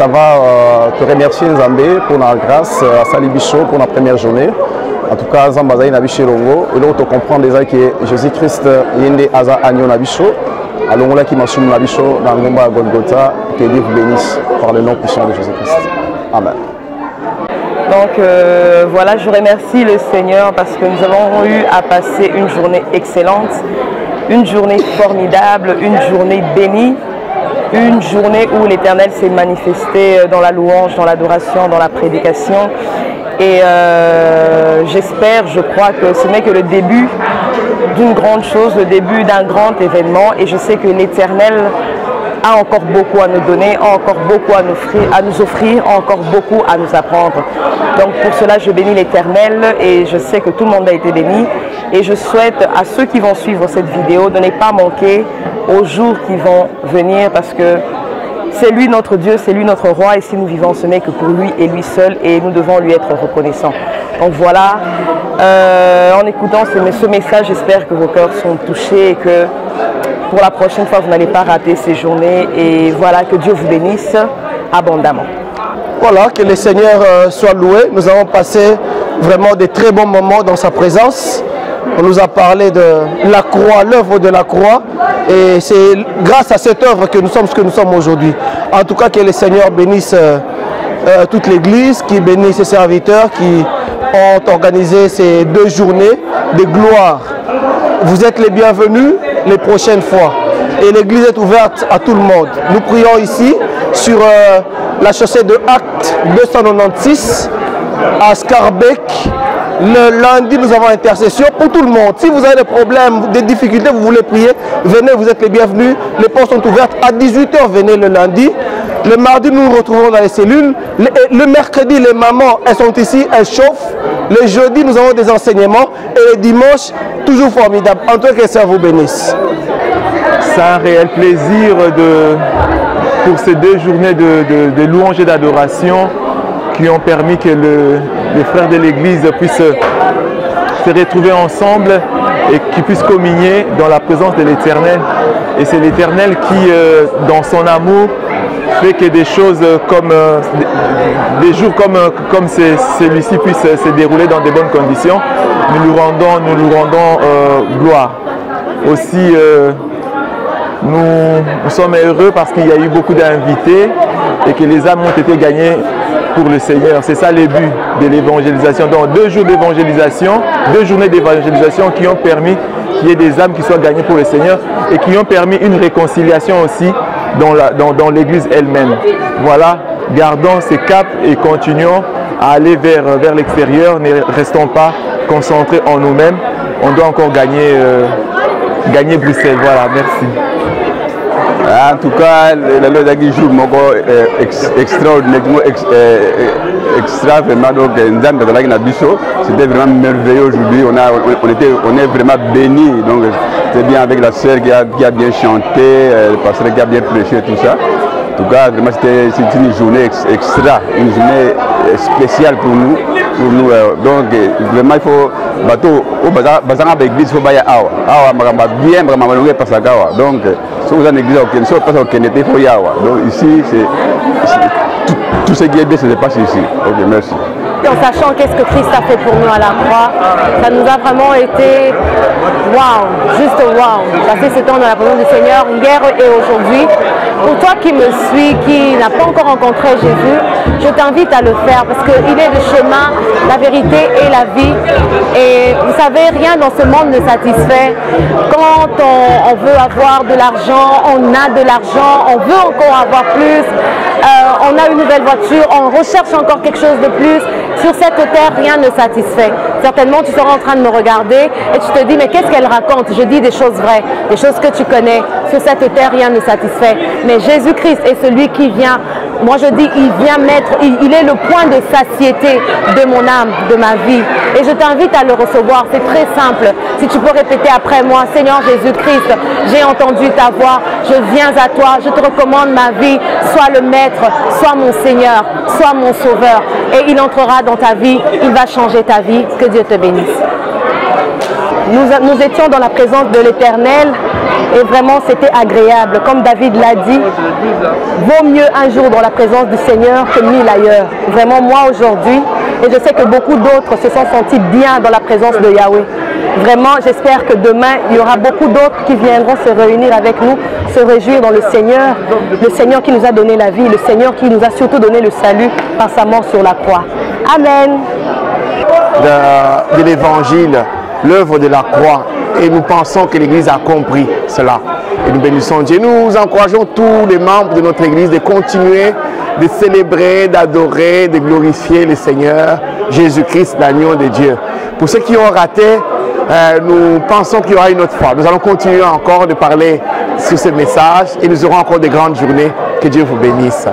ça va te remercier Nzambé pour la grâce à Salibicho pour la première journée. En tout cas, Zambazaï Nabiché Longo, et l'autre comprendre déjà que Jésus-Christ Yende Aza Agno Nabicho, à l'ongla qui m'assume Nabicho, dans le Ngomba Golgotha, que Dieu vous bénisse par le nom puissant de Jésus-Christ. Amen. Donc voilà, je remercie le Seigneur parce que nous avons eu à passer une journée excellente, une journée formidable, une journée bénie, une journée où l'Éternel s'est manifesté dans la louange, dans l'adoration, dans la prédication. Et j'espère, je crois que ce n'est que le début d'une grande chose, le début d'un grand événement. Et je sais que l'Éternel a encore beaucoup à nous donner, a encore beaucoup à nous offrir, a encore beaucoup à nous apprendre. Donc pour cela, je bénis l'Éternel et je sais que tout le monde a été béni. Et je souhaite à ceux qui vont suivre cette vidéo de ne pas manquer aux jours qui vont venir parce que c'est lui notre Dieu, c'est lui notre roi et si nous vivons ce n'est que pour lui et lui seul et nous devons lui être reconnaissants. Donc voilà, en écoutant ce message, j'espère que vos cœurs sont touchés et que pour la prochaine fois, vous n'allez pas rater ces journées et voilà, que Dieu vous bénisse abondamment. Voilà, que le Seigneur soit loué. Nous avons passé vraiment de très bons moments dans sa présence. On nous a parlé de la croix, l'œuvre de la croix. Et c'est grâce à cette œuvre que nous sommes ce que nous sommes aujourd'hui. En tout cas, que le Seigneur bénisse toute l'Église, qui bénisse ses serviteurs qui ont organisé ces 2 journées de gloire. Vous êtes les bienvenus les prochaines fois. Et l'église est ouverte à tout le monde. Nous prions ici sur la chaussée de Acte 296 à Scarbeck. Le lundi, nous avons intercession pour tout le monde. Si vous avez des problèmes, des difficultés, vous voulez prier, venez, vous êtes les bienvenus. Les portes sont ouvertes à 18 h, venez le lundi. Le mardi, nous nous retrouvons dans les cellules. Le mercredi, les mamans, elles sont ici, elles chauffent. Le jeudi, nous avons des enseignements. Et le dimanche, toujours formidable. En tout cas, que ça vous bénisse. C'est un réel plaisir pour ces 2 journées de louange et d'adoration qui ont permis que les frères de l'Église puissent se retrouver ensemble et qu'ils puissent communier dans la présence de l'Éternel. Et c'est l'Éternel qui, dans son amour, fait que des choses comme des jours comme celui-ci puissent se dérouler dans de bonnes conditions. Nous lui rendons gloire. Aussi, nous sommes heureux parce qu'il y a eu beaucoup d'invités et que les âmes ont été gagnées pour le Seigneur. C'est ça le but de l'évangélisation. Donc 2 jours d'évangélisation, 2 journées d'évangélisation qui ont permis qu'il y ait des âmes qui soient gagnées pour le Seigneur et qui ont permis une réconciliation aussi dans l'Église elle-même. Voilà, gardons ces caps et continuons à aller vers l'extérieur. Ne restons pas concentrés en nous-mêmes. On doit encore gagner Bruxelles. Voilà, merci. En tout cas, le jour extraordinairement extra vraiment donc c'était vraiment merveilleux aujourd'hui. On est vraiment bénis. Donc c'est bien avec la sœur qui a bien chanté, le pasteur qui a bien prêché et tout ça. En tout cas, vraiment c'est une journée extra, une journée spéciale pour nous. Donc vraiment il faut bateau au bazar l'église il faut bien vraiment passer donc si vous avez une église aucune chose pas aucune il faut y avoir. Donc ici c'est tout ce qui est bien se passe ici. Ok, merci. En sachant qu'est-ce que Christ a fait pour nous à la croix, ça nous a vraiment été waouh, juste waouh. Passer ce temps dans la présence du Seigneur hier et aujourd'hui. Pour toi qui me suis, qui n'a pas encore rencontré Jésus, je t'invite à le faire parce qu'il est le chemin, la vérité et la vie. Et vous savez, rien dans ce monde ne satisfait. Quand on veut avoir de l'argent, on a de l'argent, on veut encore avoir plus, on a une nouvelle voiture, on recherche encore quelque chose de plus. Sur cette terre, rien ne satisfait. Certainement, tu seras en train de me regarder et tu te dis, mais qu'est-ce qu'elle raconte? Je dis des choses vraies, des choses que tu connais. Sur cette terre, rien ne satisfait. Mais Jésus-Christ est celui qui vient, moi je dis, il vient mettre, il est le point de satiété de mon âme, de ma vie. Et je t'invite à le recevoir, c'est très simple. Si tu peux répéter après moi, Seigneur Jésus-Christ, j'ai entendu ta voix, je viens à toi, je te recommande ma vie, sois le maître, sois mon Seigneur, sois mon sauveur. Et il entrera dans ta vie, il va changer ta vie, que Dieu te bénisse. nous étions dans la présence de l'Éternel et vraiment c'était agréable. Comme David l'a dit, vaut mieux un jour dans la présence du Seigneur que 1000 ailleurs. Vraiment moi aujourd'hui, et je sais que beaucoup d'autres se sont sentis bien dans la présence de Yahweh. Vraiment, j'espère que demain, il y aura beaucoup d'autres qui viendront se réunir avec nous, se réjouir dans le Seigneur qui nous a donné la vie, le Seigneur qui nous a surtout donné le salut par sa mort sur la croix. Amen. De l'évangile, l'œuvre de la croix, et nous pensons que l'Église a compris cela. Et nous bénissons Dieu. Nous encourageons tous les membres de notre Église de continuer de célébrer, d'adorer, de glorifier le Seigneur Jésus-Christ, l'agneau de Dieu. Pour ceux qui ont raté, nous pensons qu'il y aura une autre fois. Nous allons continuer encore de parler sur ce message et nous aurons encore de grandes journées. Que Dieu vous bénisse.